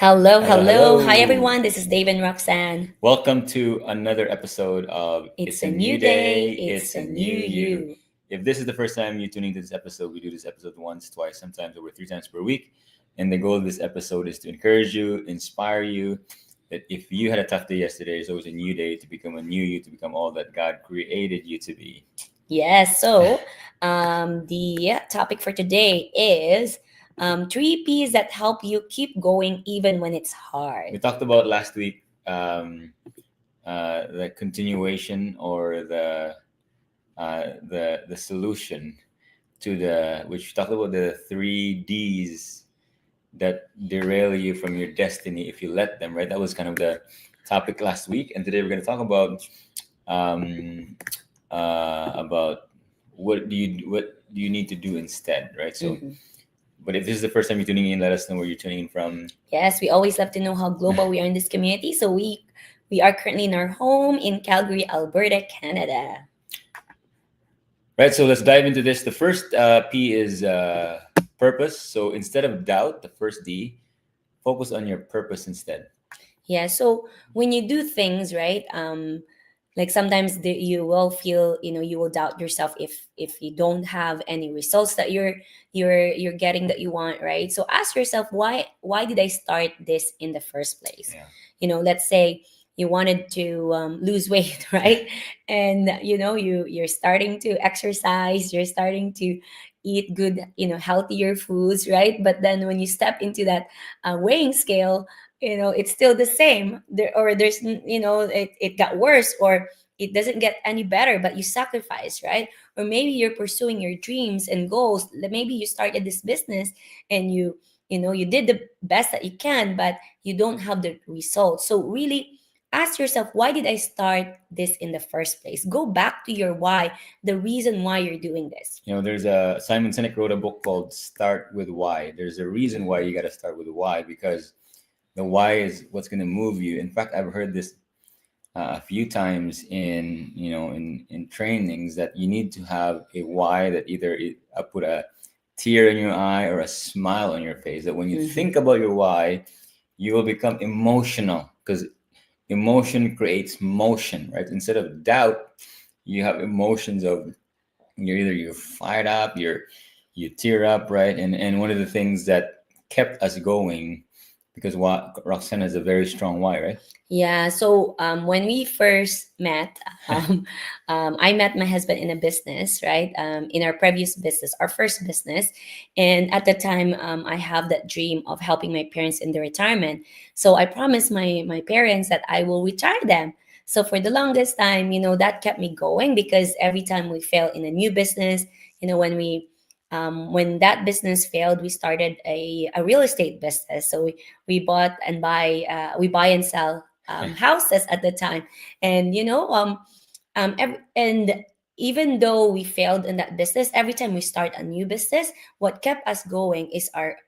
Hello, Hello, hello. Hi, hello. everyone. This is Dave and Roxanne. Welcome to another episode of It's It's a a New new day. Day, It's It's a a new New You. you. If this is the first time you're tuning to this episode, we do this episode once, twice, sometimes over 3 times per week. And the goal of this episode is to encourage you, inspire you, that if you had a tough day yesterday, there's always a new day to become a new you, to become all that God created you to be. Yes. The topic for today is three P's that help you keep going even when it's We hard. talked about last week the continuation or the solution to the which talked about the 3 Ds that derail you from your destiny if you let them, right? That was kind of the topic last week, and today we're going to talk um, about what do you need to do instead, right? So, Mhm. but if this is the first time you're tuning in, let us know where you're tuning in from. Yes, we always love to know how global we are in this community. So we are currently in our home in Calgary, Alberta, Canada. Right, so let's dive into this. The first P is purpose. So instead of doubt, the first D, focus on your purpose instead. Yeah. So when you do things right, like sometimes you will feel, you will doubt yourself if you don't have any results that you're getting that you want, right? So ask yourself, why did I start this in the first place? Yeah. Let's say you wanted to lose weight, right? And you're starting to exercise, you're starting to eat good, healthier foods, right? But then when you step into that weighing scale, it's still the same there, or it got worse, or it doesn't get any better, but you sacrifice, right? Or maybe you're pursuing your dreams and goals. Maybe you started this business and you did the best that you can, but you don't have the results. So really ask yourself, why did I start this in the first place? Go back to your why, the reason why you're doing this. There's a Simon Sinek wrote a book called Start with Why. There's a reason why you got to start with why, because the why is what's going to move you. In fact, I've heard this a few times in trainings, that you need to have a why that either put a tear in your eye or a smile on your face. That when you Mhm. think about your why, you will become emotional, because emotion creates motion, right? Instead of doubt, you have emotions of you're fired up, you tear up, right? And one of the things that kept us going, because what Roxanne has a very strong why, right? Yeah, so when we first met, I met my husband in a business, right? In our previous business, our first business. And at the time, I have that dream of helping my parents in their retirement. So I promised my parents that I will retire them. So for the longest time, that kept me going, because every time we fail in a new business, when that business failed, we started a real estate business. So we bought and buy, we buy and sell houses at the time. And and even though we failed in that business, every time we start a new business, what kept us going is our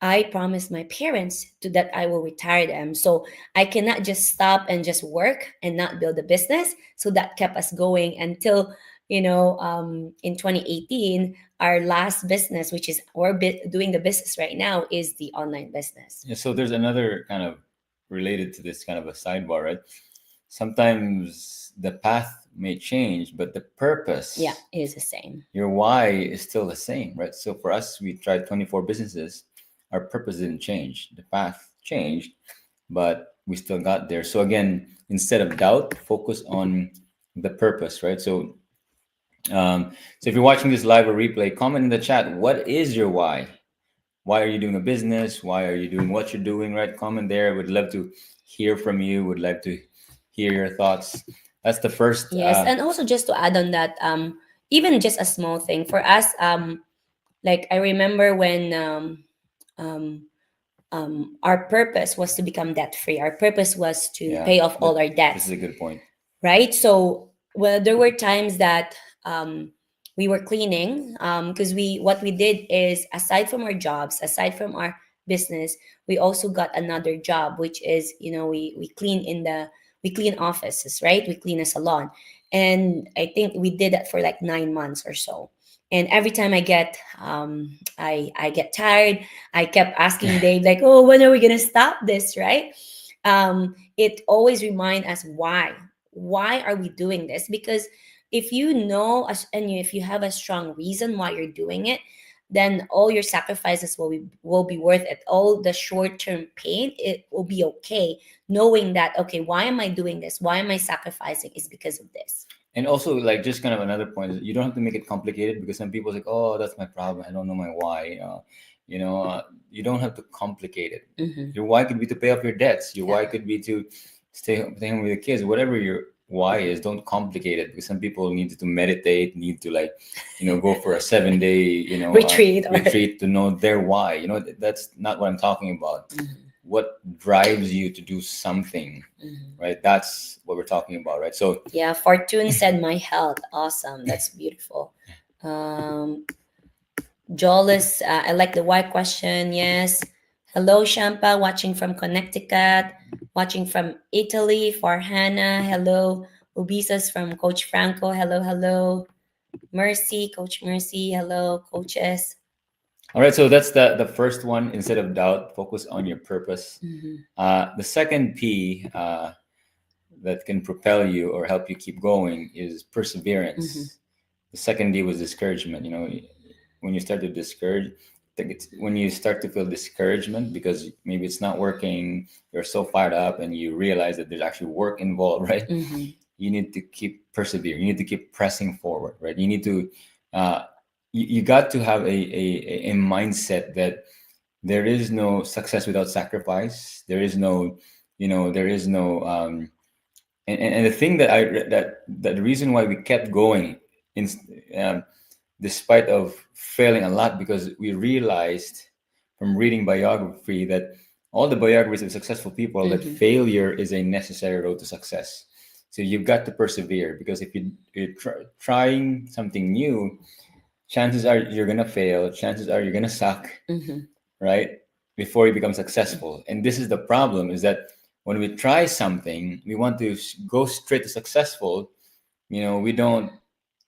I promised my parents to that I will retire them. So I cannot just stop and just work and not build a business. So that kept us going until, in 2018, our last business, which is doing the business right now, is the online business. Yeah, so there's another kind of related to this, kind of a sidebar, right? Sometimes the path may change, but the Yeah, purpose, it is the same. your why, is still the same, right? So for us, we tried 24 businesses. Our purpose didn't change. The path changed, but we still got there. So again, instead of doubt, focus on the purpose, right? So if you're watching this live or replay, comment in the chat, what is your why? Why are you doing a business? Why are you doing what you're doing, right? Comment there. Would love to hear from you. Would love to hear your thoughts. That's the first. Yes, and also just to add on that, even just a small thing for us, like I remember when um, our purpose was to become debt free. Our purpose was to Yeah, pay off all our this debts, is a good point. right? So, well, there were times that we were cleaning, because what we did is, aside from our jobs, aside from our business, we also got another job, which is, we clean we clean offices, right? We clean a salon, and I think we did that for like 9 months or so. And every time I get tired, I kept asking Dave, like, oh, when are we gonna stop this, right? It always remind us why are we doing this? Because if you know us and if you have a strong reason why you're doing it, then all your sacrifices will be worth it. All the short-term pain, it will be okay, knowing that, okay, why am I doing this, why am I sacrificing, is because of this. And also, like, just kind of another point is you don't have to make it complicated, because some people like, oh, that's my problem, I don't know my why. You know, you don't have to complicate it. Mm-hmm. Your why could be to pay off your debts. Your Yeah. why could be to stay home with the kids. Whatever your why is, don't complicate it, because some people need to meditate, need to, like, go for a 7 day, Retreat or retreat to know their why. That's not what I'm talking about. Mhm, What drives you to do something, mhm. right? That's what we're talking about, right? So Yeah, Fortune said my health. Awesome. That's beautiful. Um, Jolis, I like the why question. Yes. Hello, Shampa, watching from Connecticut, watching from Italy, Farhana. Hello, Ubisas from Coach Franco. Hello, hello. Mercy, Coach Mercy. Hello, coaches. all right, so that's the first one. Instead of doubt, focus on your purpose. Mhm, The second P, that can propel you or help you keep going, is mhm, perseverance. The second D was discouragement. When you start to discourage, I think it's when you start to feel discouragement because maybe it's not working, you're so fired up and you realize that there's actually work involved, right? mhm, You need to keep persevering. You need to keep pressing forward, right? You need to, uh, you got to have a mindset that there is no success without sacrifice. There is no, there is no, and the thing that the reason why we kept going in, um, despite of failing a lot, because we realized from reading biography that all the biographies of successful people, that mhm, failure is a necessary road to success. So you've got to persevere, because if you're trying something new, chances are you're gonna fail. Chances are you're gonna suck, mhm, right? Before you become successful. And this is the problem: is that when we try something, we want to go straight to successful. We don't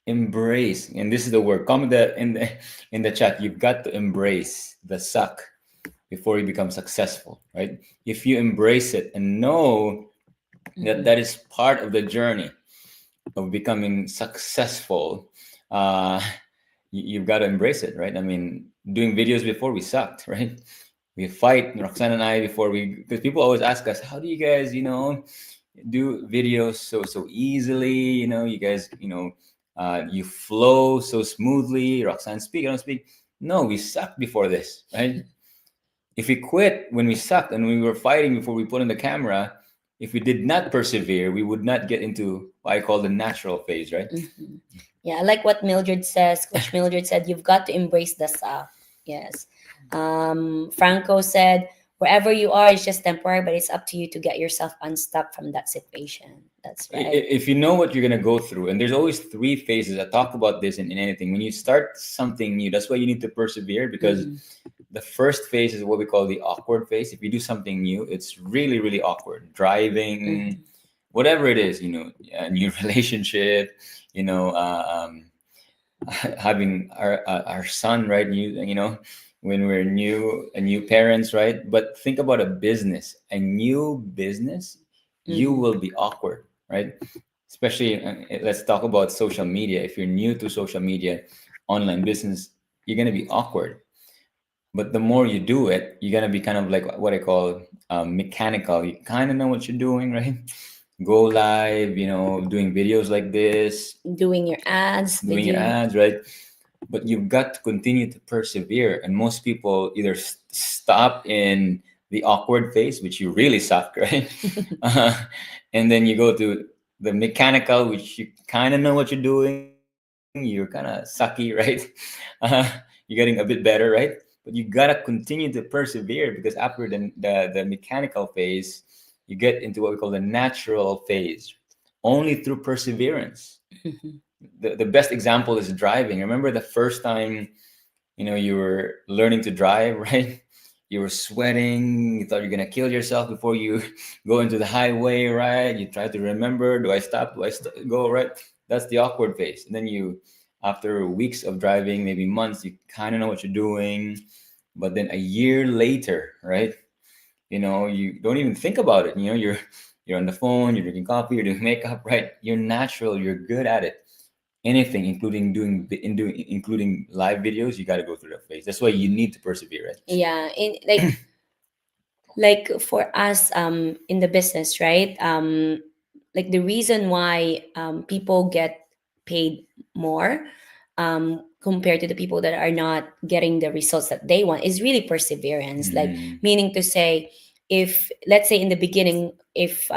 embrace, and this is the word, comment that in the chat. You've got to embrace the suck before you become successful, right? If you embrace it and know that mhm, that is part of the journey of becoming successful, uh you've got to embrace it, right? I mean, doing videos before, we sucked, right? We fight, Roxanne and I, before we, because people always ask us, how do you guys do videos so easily? You guys, you flow so smoothly. Roxanne, speak, I don't speak. No, we sucked before this, right? If we quit when we sucked and we were fighting before we put in the camera, if we did not persevere, we would not get into what I call the natural phase, right? mhm. Yeah, I like what Mildred says. Coach Mildred said, you've got to embrace the suck. Yes. Franco said, wherever you are, it's just temporary, but it's up to you to get yourself unstuck from that situation. That's right. If you know what you're going to go through, and there's always three phases. I talk about this in anything. When you start something new, that's why you need to persevere, because Mhm, the first phase is what we call the awkward phase. If you do something new, it's really, really awkward. Driving, mhm, whatever it is, a new relationship, having our son, right? When we're new parents, right? But think about a new business, you mhm, will be awkward, right? Especially, let's talk about social media. If you're new to social media, online business, you're gonna be awkward. But the more you do it, you're gonna be kind of like what I call mechanical. You kind of know what you're doing, right? Go live, doing videos like this, doing your ads, doing your video. ads, right? But you've got to continue to persevere. And most people either stop in the awkward phase, which you really suck, right? uh, and then you go to the mechanical, which you kind of know what you're doing, you're kind of sucky, right? uh, you're getting a bit better, right? But you gotta continue to persevere, because after the mechanical phase, you get into what we call the natural phase, only through perseverance. Mhm, The best example is driving. Remember the first time you were learning to drive, right? You were sweating, you thought you're gonna kill yourself before you go into the highway, right? You try to remember, do I stop, go, right? That's the awkward phase. And then you After weeks of driving, maybe months, you kind of know what you're doing. But then a year later, right? You don't even think about it. You're on the phone, you're drinking coffee, you're doing makeup, right? You're natural, you're good at it. Anything, including live videos, you got to go through that phase. That's why you need to persevere, right? Yeah, in like for us in the business, right? Like the reason why people get paid more compared to the people that are not getting the results that they want is really perseverance. Like, Mm, meaning to say, if let's say in the beginning, if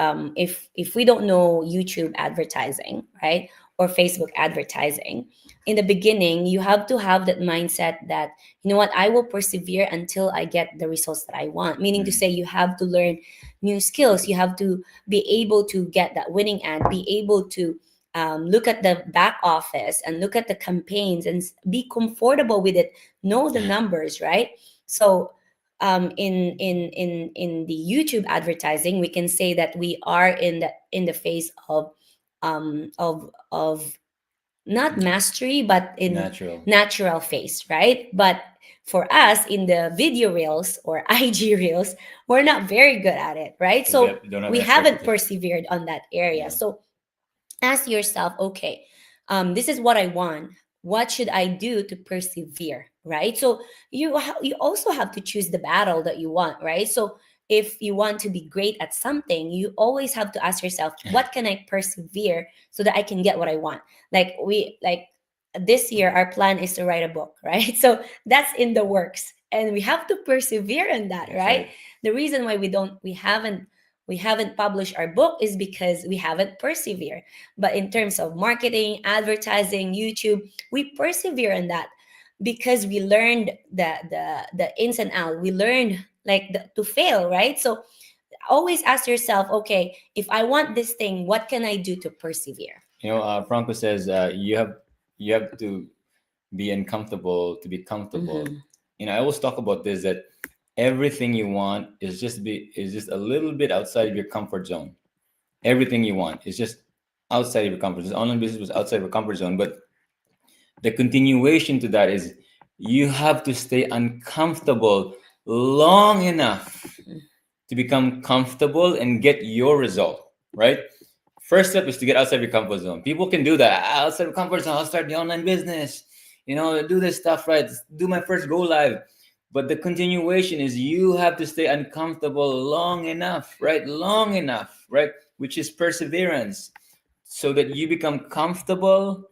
we don't know YouTube advertising, right, or Facebook advertising, in the beginning you have to have that mindset that, you know what, I will persevere until I get the results that I want. Meaning to mm, say, you have to learn new skills. You have to be able to get that winning ad, be able to look at the back office and look at the campaigns and be comfortable with it, know the numbers, right? So in the YouTube advertising, we can say that we are in the phase of not mastery, but in natural. natural phase, right? But for us in the video reels or IG reels, we're not very good at it, right? Because So you don't have we enough haven't repetition. persevered on that area. Yeah. So ask yourself, okay, this is what I want. What should I do to persevere, right? So you also have to choose the battle that you want, right? So if you want to be great at something, you always have to ask yourself, what can I persevere so that I can get what I want? Like this year, our plan is to write a book, right? So that's in the works, and we have to persevere in that, That's right? right. The reason why we haven't published our book is because we haven't persevered. But in terms of marketing, advertising, YouTube, we persevere in that because we learned the ins and out. We learned like to fail, right? So always ask yourself, okay, if I want this thing, what can I do to persevere? Franco says you have to be uncomfortable to be comfortable. Mhm. I always talk about this, that everything you want is just a little bit outside of your comfort zone. Everything you want is just outside of your comfort zone. Online business was outside of your comfort zone, but the continuation to that is you have to stay uncomfortable long enough to become comfortable and get your result, right? First step is to get outside your comfort zone. People can do that. Outside of comfort zone, I'll start the online business, do this stuff, right? Do my first go live. But the continuation is you have to stay uncomfortable long enough, right? Long enough, right? Which is perseverance, so that you become comfortable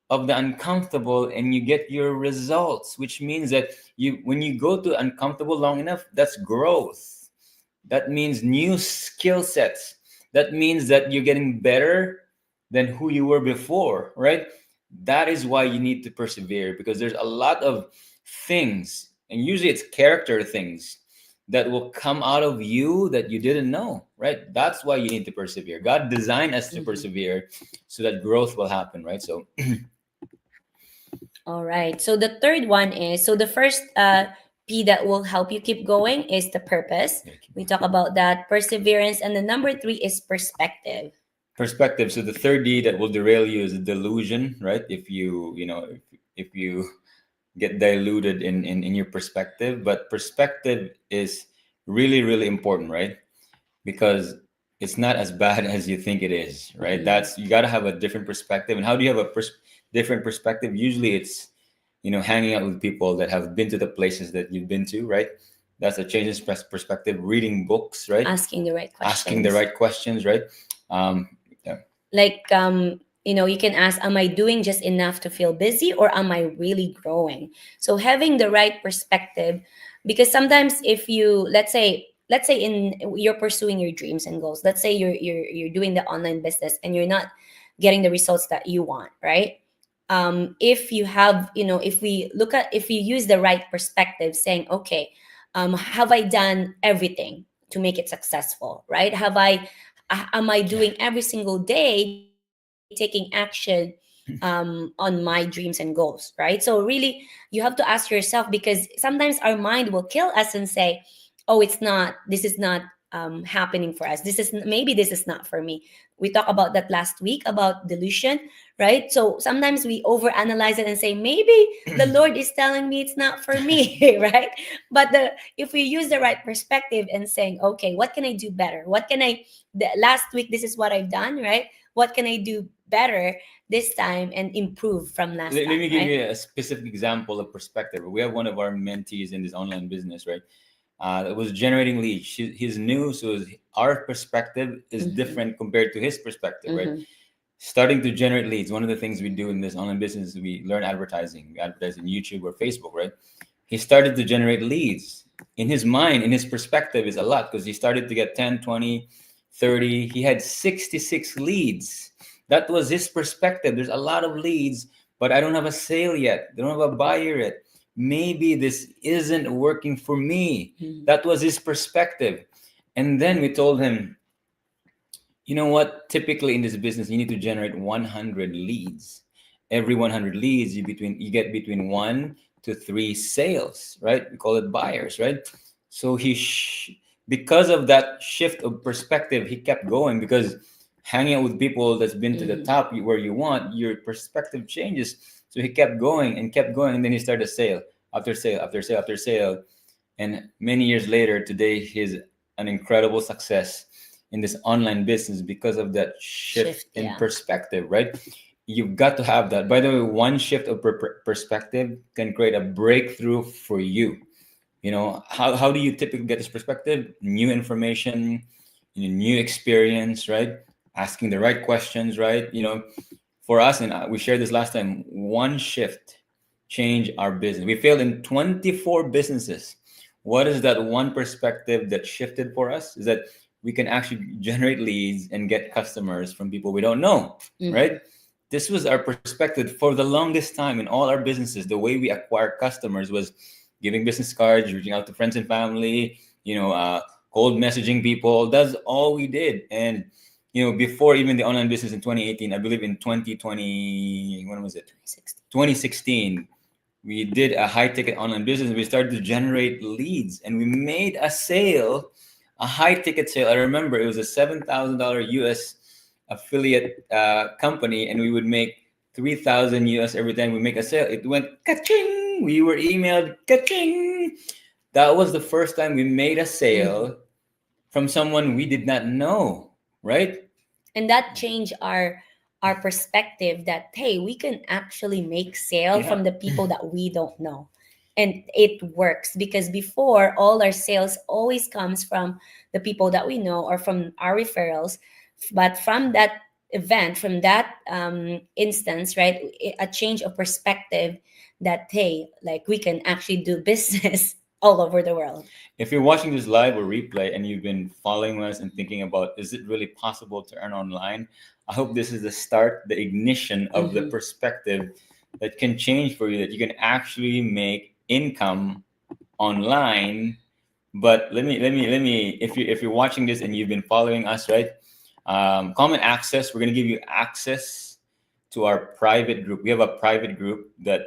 of the uncomfortable and you get your results, which means that when you go to uncomfortable long enough, that's growth. That means new skill sets. That means that you're getting better than who you were before, right? That is why you need to persevere, because there's a lot of things, and usually it's character things that will come out of you that you didn't know, right? That's why you need to persevere. God designed us to Mhm. persevere so that growth will happen, right? So All right. So the third one is, so the first P that will help you keep going is the purpose. We talk about that, perseverance, and the number three is perspective. perspective. So the third D that will derail you is delusion, right? If you get diluted in your perspective. But perspective is really, really important, right? Because it's not as bad as you think it is, right? Mhm. That's, you got to have a different perspective. And how do you have a different perspective? Usually it's hanging out with people that have been to the places that you've been to, right? That's a change in perspective. Reading books, right? Asking the right Asking the questions. right questions, right? um yeah. Like you can ask, am I doing just enough to feel busy, or am I really growing? So having the right perspective, because sometimes if you, let's say in you're pursuing your dreams and goals, let's say you're doing the online business and you're not getting the results that you want, right? If you have, if we look at, if you use the right perspective, saying, okay, have I done everything to make it successful, right? Am I doing every single day taking action on my dreams and goals, right? So really, you have to ask yourself, because sometimes our mind will kill us and say, oh, it's not, this is not happening for us. This is not for me. We talked about that last week about delusion, right? So sometimes we overanalyze it and say maybe the Lord is telling me it's not for me, right? But if we use the right perspective and saying, okay, what can I do better? Last week this is what I've done, right? What can I do better this time and improve from last Let time, me give right? you a specific example of perspective. We have one of our mentees in this online business, right? That was generating leads. He's new, so our perspective is Mhm. different compared to his perspective, right? Mhm. Starting to generate leads. One of the things we do in this online business is we learn advertising. We advertise in YouTube or Facebook, right? He started to generate leads. In his mind, in his perspective, is a lot because he started to get 10, 20, 30. He had 66 leads. That was his perspective. There's a lot of leads, but I don't have a sale yet. I don't have a buyer yet. Maybe this isn't working for me. Mhm. That was his perspective. And then we told him, you know what? Typically in this business, you need to generate 100 leads. Every 100 leads, you get between 1 to 3 sales, right? We call it buyers, right? So because of that shift of perspective, he kept going because hanging out with people that's been to the Mhm. top where you want, your perspective changes. So he kept going and kept going, and then he started sale after sale after sale after sale. And many years later, today he's an incredible success in this online business because of that shift Shift, in yeah. perspective, right? You've got to have that. By the way, one shift of perspective can create a breakthrough for you. You know, how do you typically get this perspective? New information, new experience, right? Asking the right questions, right? For us, and we shared this last time, one shift changed our business. We failed in 24 businesses. What is that one perspective that shifted for us? Is that we can actually generate leads and get customers from people we don't know, Mhm. right? This was our perspective for the longest time in all our businesses. The way we acquire customers was giving business cards, reaching out to friends and family, cold messaging people. That's all we did. And before even the online business in 2018, I believe in 2020, when was it? 2016. 2016, we did a high ticket online business. We started to generate leads and we made a sale, a high ticket sale. I remember it was a $7,000 US affiliate company, and we would make 3,000 US every time we make a sale. It went ka-ching. We were emailed ka-ching. That was the first time we made a Mhm. sale from someone we did not know, right? And that changed our perspective that hey, we can actually make sale Yeah. from the people that we don't know. And it works because before all our sales always comes from the people that we know or from our referrals. But from that event, from that instance, right, a change of perspective that hey, like we can actually do business all over the world. If you're watching this live or replay and you've been following us and thinking about, is it really possible to earn online? I hope this is the start, the ignition of the Hmm. perspective that can change for you, that you can actually make income online. But let me, if you're watching this and you've been following us, right? Common access, we're going to give you access to our private group. We have a private group that,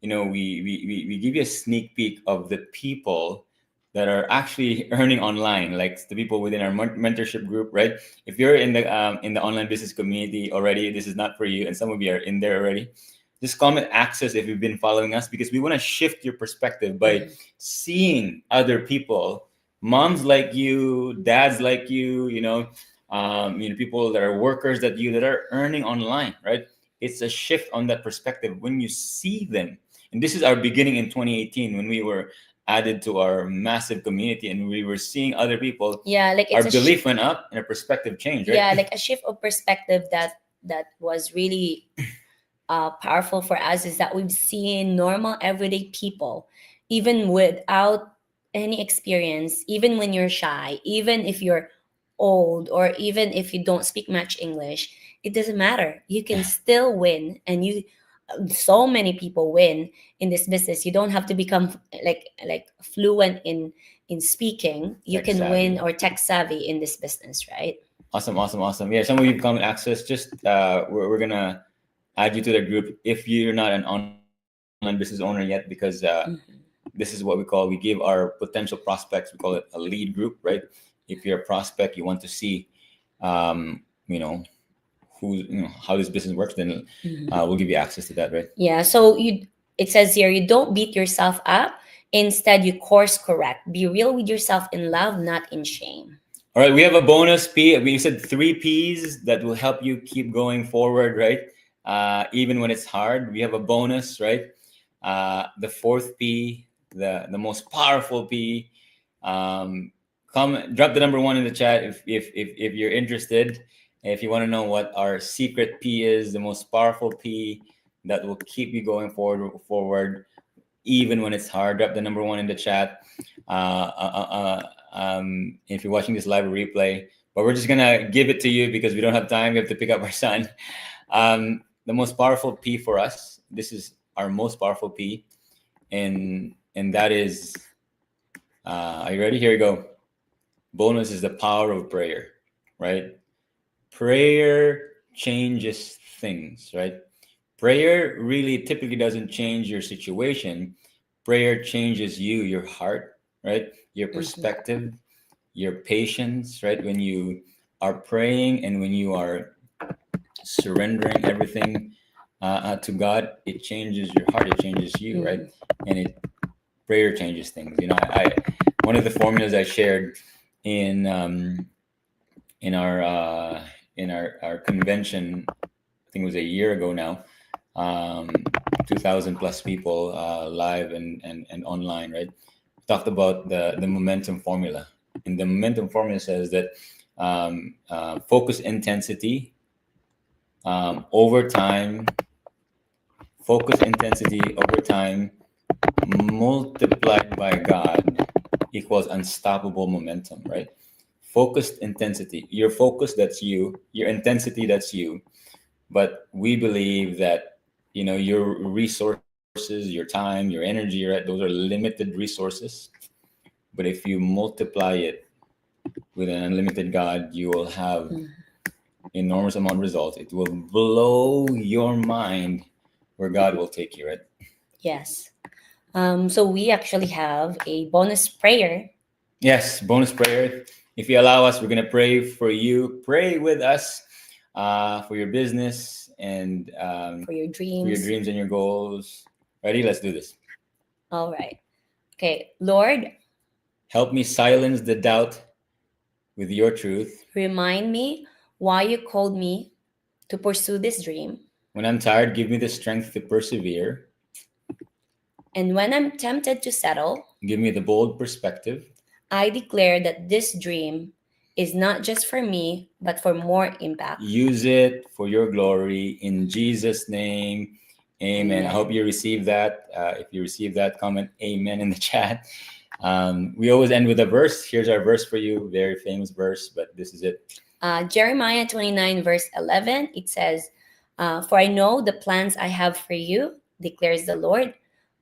we give you a sneak peek of the people that are actually earning online, like the people within our mentorship group, right? If you're in the online business community already, this is not for you, and some of you are in there already. Just comment access if you've been following us, because we want to shift your perspective by Hmm. seeing other people, moms like you, dads like you, people that are workers that are earning online, right? It's a shift on that perspective when you see them. And this is our beginning in 2018 when we were added to our massive community and we were seeing other people. Yeah, like Our it's belief went up and our perspective changed, right? yeah, like a shift of perspective that was really powerful for us is that we've seen normal everyday people even without any experience, even when you're shy, even if you're old, or even if you don't speak much English. It doesn't matter, you can still win. And you so many people win in this business. You don't have to become like fluent in speaking. You Tech can win, savvy. or tech savvy in this business, right? Awesome, awesome, awesome. Yeah, some of you have common access. Just we're gonna add you to the group if you're not an online business owner yet, because Mhm. this is what we give our potential prospects. We call it a lead group, right? if you're a prospect, you want to see, you know, how this business works, then we'll give you access to that, right? Yeah. So it says here, you don't beat yourself up. Instead, you course correct. Be real with yourself in love, not in shame. All right, we have a bonus P. We said 3 Ps that will help you keep going forward, right? Even when it's hard, we have a bonus, right? The fourth P, the most powerful P. Drop the number 1 in the chat if you're interested. If you want to know what our secret P is, the most powerful P that will keep you going forward, even when it's hard. Drop the number 1 in the chat. If you're watching this live replay, but we're just gonna give it to you because we don't have time. We have to pick up our son. The most powerful P for us. This is our most powerful P, and that is. Are you ready? Here we go. Bonus is the power of prayer, right? Prayer changes things, right? Prayer really typically doesn't change your situation. Prayer changes you, your heart, right? Your perspective, your patience, right? When you are praying and when you are surrendering everything to God, it changes your heart, it changes you, right? And prayer changes things. I one of the formulas I shared in our convention, I think it was a year ago now, 2,000 plus people live and online, right? Talked about the momentum formula, and the momentum formula says that focus intensity over time, multiplied by God equals unstoppable momentum, right? Focused intensity, your focus, that's you, your intensity, that's you. But we believe that your resources, your time, your energy, right, those are limited resources. But if you multiply it with an unlimited God, you will have enormous amount of results. It will blow your mind where God will take you, right? Yes. So we actually have a bonus prayer. Yes, bonus prayer. If you allow us, we're going to pray for you. Pray with us for your business and for your dreams. And your goals. Ready? Let's do this. All right. Okay. Lord, help me silence the doubt with your truth. Remind me why you called me to pursue this dream. When I'm tired, give me the strength to persevere. And when I'm tempted to settle, give me the bold perspective. I declare that this dream is not just for me, but for more impact. Use it for your glory in Jesus' name. Amen. I hope you receive that. If you receive that, comment amen in the chat. We always end with a verse. Here's our verse for you. Very famous verse, but this is it. Jeremiah 29 verse 11. It says, for I know the plans I have for you, declares the Lord,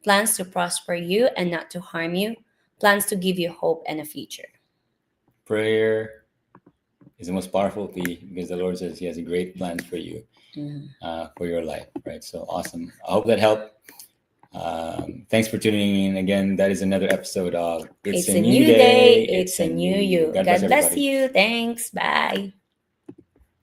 plans to prosper you and not to harm you, plans to give you hope and a future. Prayer is the most powerful P because the Lord says he has a great plan for you, for your life, right? So awesome. I hope that helped. Thanks for tuning in again. That is another episode of It's a New Day. It's a New You. God bless you. Thanks. Bye.